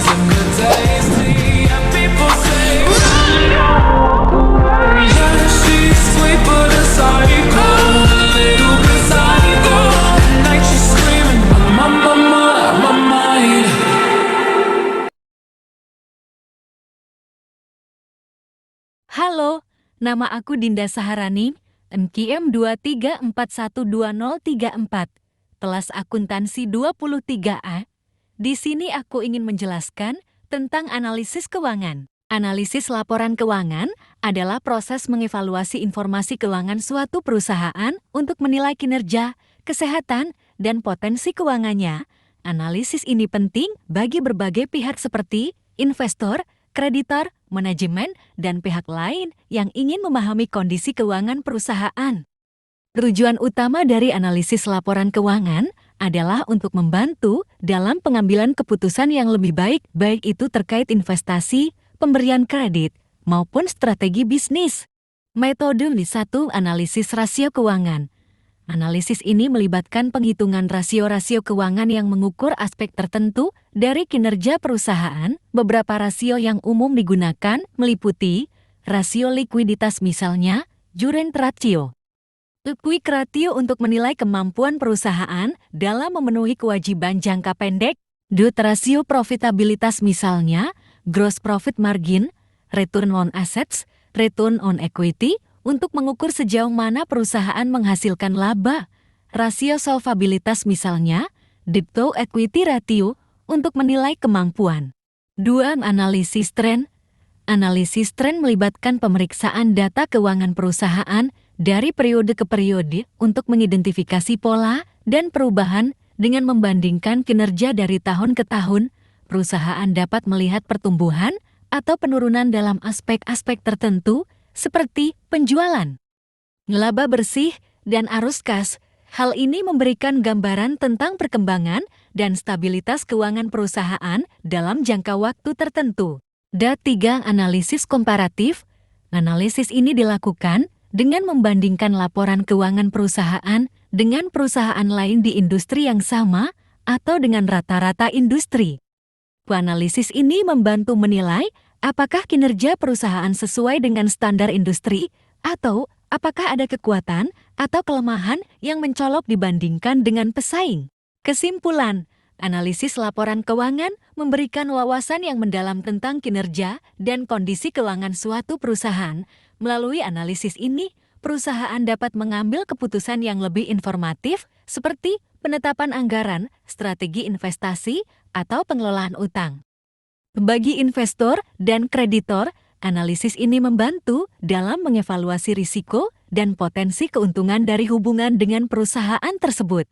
some good tasty. And people say, yeah, she's sweet but a psycho, a little bit psycho. At night she's screaming, my mind. Halo, nama aku Dinda Saharani, NKM 234120034, kelas akuntansi 23A. Di sini aku ingin menjelaskan tentang analisis keuangan. Analisis laporan keuangan adalah proses mengevaluasi informasi keuangan suatu perusahaan untuk menilai kinerja, kesehatan, dan potensi keuangannya. Analisis ini penting bagi berbagai pihak seperti investor, kreditor, manajemen, dan pihak lain yang ingin memahami kondisi keuangan perusahaan. Tujuan utama dari analisis laporan keuangan adalah untuk membantu dalam pengambilan keputusan yang lebih baik, baik itu terkait investasi, pemberian kredit, maupun strategi bisnis. Metode 1. Analisis rasio keuangan. Analisis ini melibatkan penghitungan rasio-rasio keuangan yang mengukur aspek tertentu dari kinerja perusahaan. Beberapa rasio yang umum digunakan meliputi rasio likuiditas, misalnya current ratio. Quick ratio untuk menilai kemampuan perusahaan dalam memenuhi kewajiban jangka pendek. Debt ratio profitabilitas, misalnya gross profit margin, return on assets, return on equity, untuk mengukur sejauh mana perusahaan menghasilkan laba. Rasio solvabilitas, misalnya debt to equity ratio, untuk menilai kemampuan. 2. Analisis tren. Analisis tren melibatkan pemeriksaan data keuangan perusahaan dari periode ke periode untuk mengidentifikasi pola dan perubahan. Dengan membandingkan kinerja dari tahun ke tahun, perusahaan dapat melihat pertumbuhan atau penurunan dalam aspek-aspek tertentu seperti penjualan, laba bersih, dan arus kas. Hal ini memberikan gambaran tentang perkembangan dan stabilitas keuangan perusahaan dalam jangka waktu tertentu. 3. Analisis komparatif. Analisis ini dilakukan dengan membandingkan laporan keuangan perusahaan dengan perusahaan lain di industri yang sama atau dengan rata-rata industri. Analisis ini membantu menilai apakah kinerja perusahaan sesuai dengan standar industri atau apakah ada kekuatan atau kelemahan yang mencolok dibandingkan dengan pesaing. Kesimpulan, analisis laporan keuangan memberikan wawasan yang mendalam tentang kinerja dan kondisi keuangan suatu perusahaan. Melalui analisis ini, perusahaan dapat mengambil keputusan yang lebih informatif seperti penetapan anggaran, strategi investasi, atau pengelolaan utang. Bagi investor dan kreditor, analisis ini membantu dalam mengevaluasi risiko dan potensi keuntungan dari hubungan dengan perusahaan tersebut.